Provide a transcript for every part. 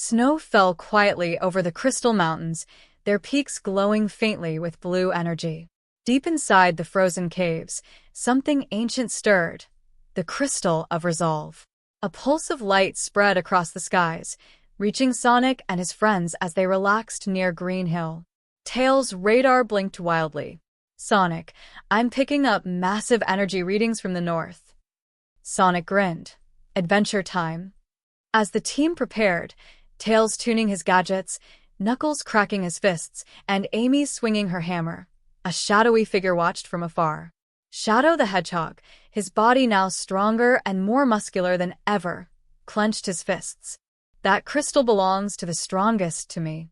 Snow fell quietly over the crystal mountains, their peaks glowing faintly with blue energy. Deep inside the frozen caves, something ancient stirred, the crystal of resolve. A pulse of light spread across the skies, reaching Sonic and his friends as they relaxed near Green Hill. Tails' radar blinked wildly. "Sonic, I'm picking up massive energy readings from the north." Sonic grinned. "Adventure time." As the team prepared, Tails tuning his gadgets, Knuckles cracking his fists, and Amy swinging her hammer, a shadowy figure watched from afar. Shadow the Hedgehog, his body now stronger and more muscular than ever, clenched his fists. "That crystal belongs to the strongest to me."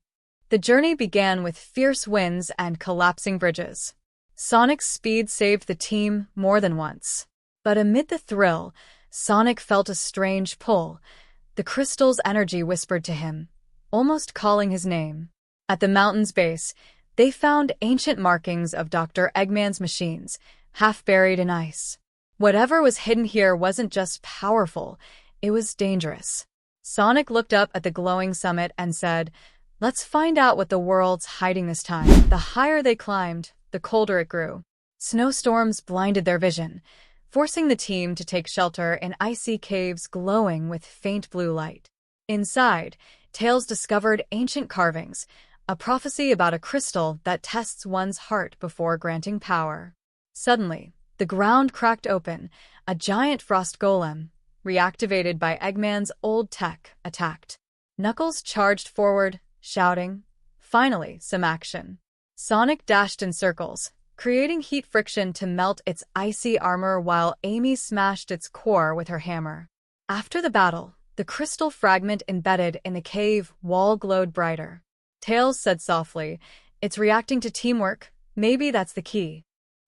The journey began with fierce winds and collapsing bridges. Sonic's speed saved the team more than once. But amid the thrill, Sonic felt a strange pull. The crystal's energy whispered to him, almost calling his name. At the mountain's base, they found ancient markings of Dr. Eggman's machines, half buried in ice. Whatever was hidden here wasn't just powerful, it was dangerous. Sonic looked up at the glowing summit and said, "Let's find out what the world's hiding this time." The higher they climbed, the colder it grew. Snowstorms blinded their vision, forcing the team to take shelter in icy caves glowing with faint blue light. Inside, Tails discovered ancient carvings, a prophecy about a crystal that tests one's heart before granting power. Suddenly, the ground cracked open, a giant frost golem, reactivated by Eggman's old tech, attacked. Knuckles charged forward, shouting, "Finally, some action." Sonic dashed in circles, creating heat friction to melt its icy armor while Amy smashed its core with her hammer. After the battle, the crystal fragment embedded in the cave wall glowed brighter. Tails said softly, "It's reacting to teamwork, maybe that's the key."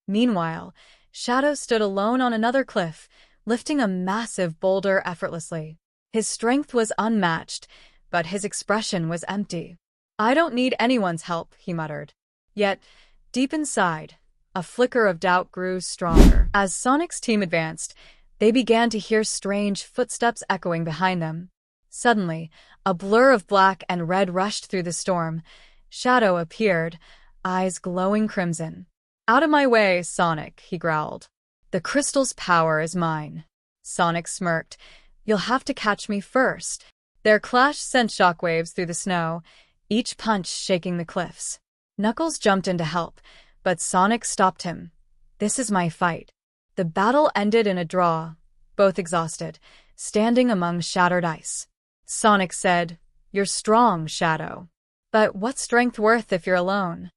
Meanwhile, Shadow stood alone on another cliff, lifting a massive boulder effortlessly. His strength was unmatched, but his expression was empty. "I don't need anyone's help," he muttered. Yet, deep inside, a flicker of doubt grew stronger. As Sonic's team advanced, they began to hear strange footsteps echoing behind them. Suddenly, a blur of black and red rushed through the storm. Shadow appeared, eyes glowing crimson. "Out of my way, Sonic," he growled. "The crystal's power is mine." Sonic smirked. "You'll have to catch me first." Their clash sent shockwaves through the snow, each punch shaking the cliffs. Knuckles jumped in to help, but Sonic stopped him. "This is my fight." The battle ended in a draw, both exhausted, standing among shattered ice. Sonic said, "You're strong, Shadow. But what's strength worth if you're alone?"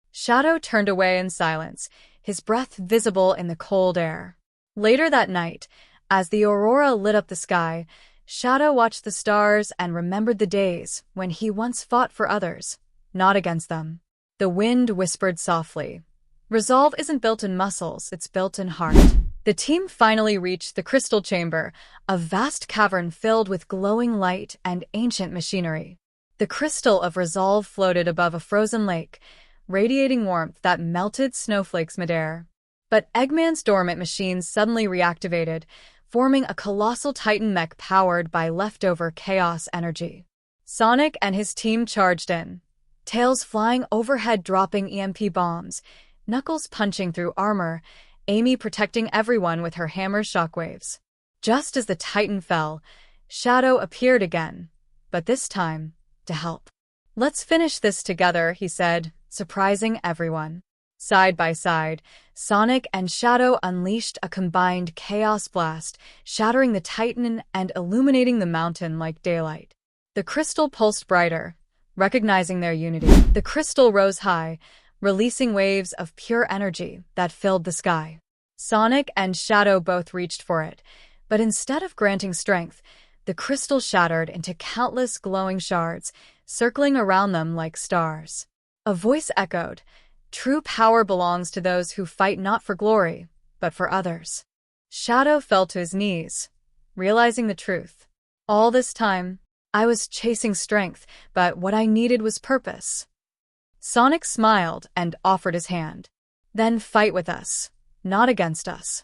Shadow turned away in silence, his breath visible in the cold air. Later that night, as the aurora lit up the sky, Shadow watched the stars and remembered the days when he once fought for others, not against them. The wind whispered softly, "Resolve isn't built in muscles, it's built in heart." The team finally reached the crystal chamber, a vast cavern filled with glowing light and ancient machinery. The crystal of resolve floated above a frozen lake, radiating warmth that melted snowflakes midair. But Eggman's dormant machines suddenly reactivated, forming a colossal Titan mech powered by leftover chaos energy. Sonic and his team charged in, Tails flying overhead dropping EMP bombs, Knuckles punching through armor, Amy protecting everyone with her hammer's shockwaves. Just as the Titan fell, Shadow appeared again, but this time, to help. "Let's finish this together," he said, surprising everyone. Side by side, Sonic and Shadow unleashed a combined chaos blast, shattering the Titan and illuminating the mountain like daylight. The crystal pulsed brighter, recognizing their unity. The crystal rose high, releasing waves of pure energy that filled the sky. Sonic and Shadow both reached for it, but instead of granting strength, the crystal shattered into countless glowing shards, circling around them like stars. A voice echoed, "True power belongs to those who fight not for glory, but for others." Shadow fell to his knees, realizing the truth. All this time, I was chasing strength, but what I needed was purpose. Sonic smiled and offered his hand. "Then fight with us, not against us."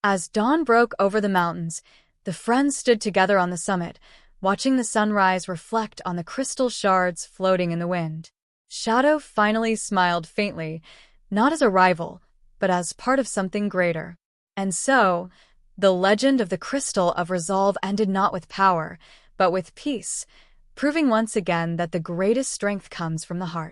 As dawn broke over the mountains, the friends stood together on the summit, watching the sunrise reflect on the crystal shards floating in the wind. Shadow finally smiled faintly, not as a rival, but as part of something greater. And so, the legend of the crystal of resolve ended not with power, but with peace, proving once again that the greatest strength comes from the heart.